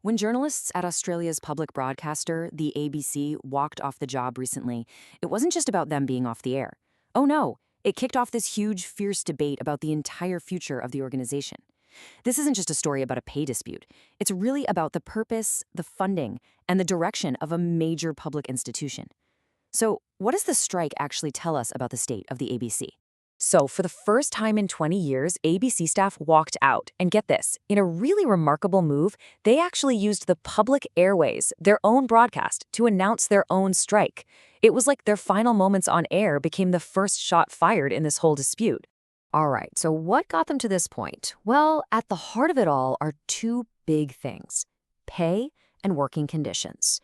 When journalists at Australia's public broadcaster, the ABC, walked off the job recently, it wasn't just about them being off the air. Oh no, it kicked off this huge, fierce debate about the entire future of the organization. This isn't just a story about a pay dispute. It's really about the purpose, the funding, and the direction of a major public institution. So, what does the strike actually tell us about the state of the ABC? So, for the first time in 20 years, ABC staff walked out. And get this, in a really remarkable move, they actually used the public airways, their own broadcast, to announce their own strike. It was like their final moments on air became the first shot fired in this whole dispute. All right, so what got them to this point? Well, at the heart of it all are two big things: pay and working conditions.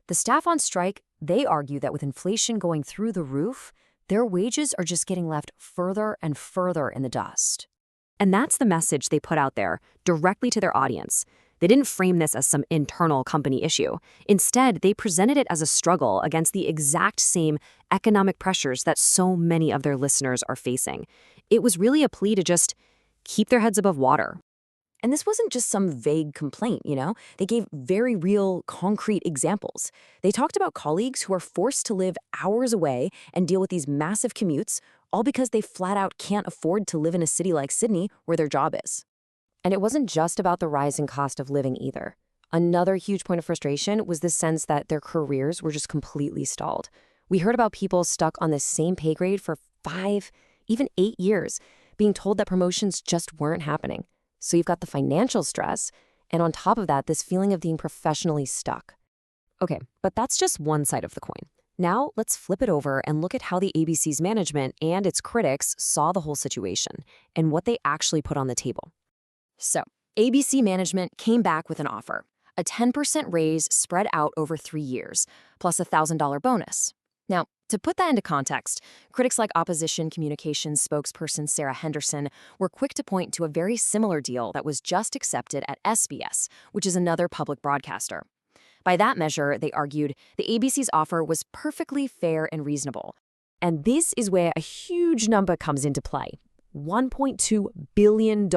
The staff on strike, they argue that with inflation going through the roof, their wages are just getting left further and further in the dust. And that's the message they put out there, directly to their audience. They didn't frame this as some internal company issue. Instead, they presented it as a struggle against the exact same economic pressures that so many of their listeners are facing. It was really a plea to just keep their heads above water. And this wasn't just some vague complaint, They gave very real, concrete examples. They talked about colleagues who are forced to live hours away and deal with these massive commutes, all because they flat out can't afford to live in a city like Sydney where their job is. And it wasn't just about the rising cost of living either. Another huge point of frustration was the sense that their careers were just completely stalled. We heard about people stuck on the same pay grade for 5, even 8 years, being told that promotions just weren't happening. So you've got the financial stress, and on top of that, this feeling of being professionally stuck. Okay, but that's just one side of the coin. Now, let's flip it over and look at how the ABC's management and its critics saw the whole situation and what they actually put on the table. So, ABC management came back with an offer: a 10% raise spread out over 3 years, plus a $1,000 bonus. Now, to put that into context, critics like opposition communications spokesperson Sarah Henderson were quick to point to a very similar deal that was just accepted at SBS, which is another public broadcaster. By that measure, they argued, the ABC's offer was perfectly fair and reasonable. And this is where a huge number comes into play: $1.2 billion.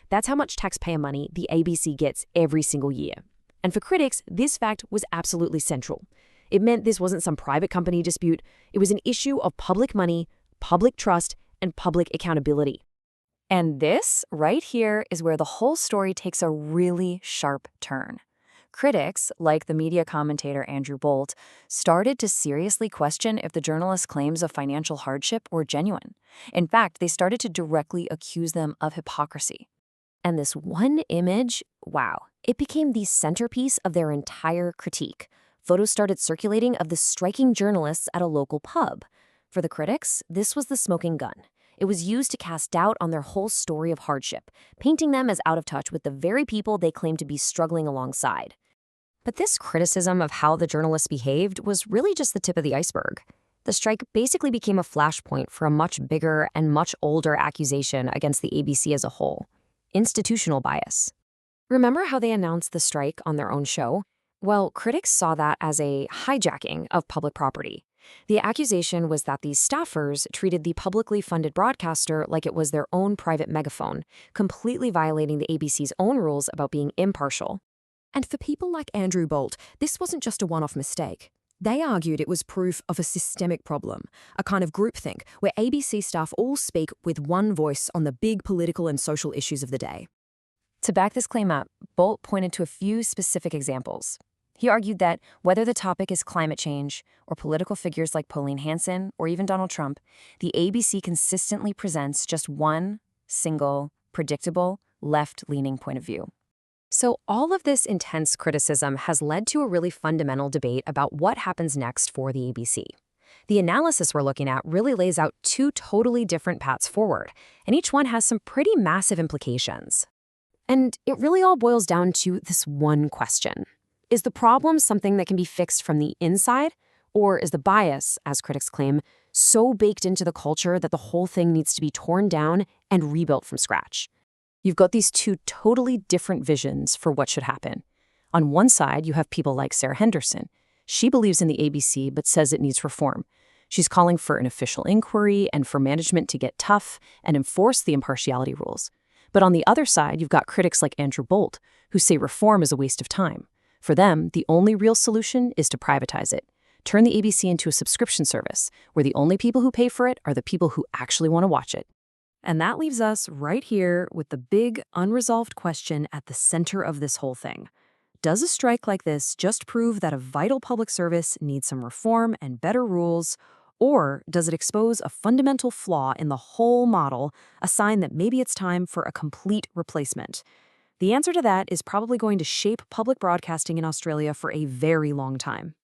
That's how much taxpayer money the ABC gets every single year. And for critics, this fact was absolutely central. It meant this wasn't some private company dispute. It was an issue of public money, public trust, and public accountability. And this, right here, is where the whole story takes a really sharp turn. Critics, like the media commentator Andrew Bolt, started to seriously question if the journalist's claims of financial hardship were genuine. In fact, they started to directly accuse them of hypocrisy. And this one image, wow, it became the centerpiece of their entire critique. Photos started circulating of the striking journalists at a local pub. For the critics, this was the smoking gun. It was used to cast doubt on their whole story of hardship, painting them as out of touch with the very people they claimed to be struggling alongside. But this criticism of how the journalists behaved was really just the tip of the iceberg. The strike basically became a flashpoint for a much bigger and much older accusation against the ABC as a whole: institutional bias. Remember how they announced the strike on their own show? Well, critics saw that as a hijacking of public property. The accusation was that these staffers treated the publicly funded broadcaster like it was their own private megaphone, completely violating the ABC's own rules about being impartial. And for people like Andrew Bolt, this wasn't just a one-off mistake. They argued it was proof of a systemic problem, a kind of groupthink where ABC staff all speak with one voice on the big political and social issues of the day. To back this claim up, Bolt pointed to a few specific examples. He argued that whether the topic is climate change or political figures like Pauline Hanson or even Donald Trump, the ABC consistently presents just one single, predictable, left-leaning point of view. So all of this intense criticism has led to a really fundamental debate about what happens next for the ABC. The analysis we're looking at really lays out two totally different paths forward, and each one has some pretty massive implications. And it really all boils down to this one question. Is the problem something that can be fixed from the inside, or is the bias, as critics claim, so baked into the culture that the whole thing needs to be torn down and rebuilt from scratch? You've got these two totally different visions for what should happen. On one side, you have people like Sarah Henderson. She believes in the ABC but says it needs reform. She's calling for an official inquiry and for management to get tough and enforce the impartiality rules. But on the other side, you've got critics like Andrew Bolt, who say reform is a waste of time. For them, the only real solution is to privatize it. Turn the ABC into a subscription service, where the only people who pay for it are the people who actually want to watch it. And that leaves us right here with the big, unresolved question at the center of this whole thing. Does a strike like this just prove that a vital public service needs some reform and better rules, or does it expose a fundamental flaw in the whole model, a sign that maybe it's time for a complete replacement? The answer to that is probably going to shape public broadcasting in Australia for a very long time.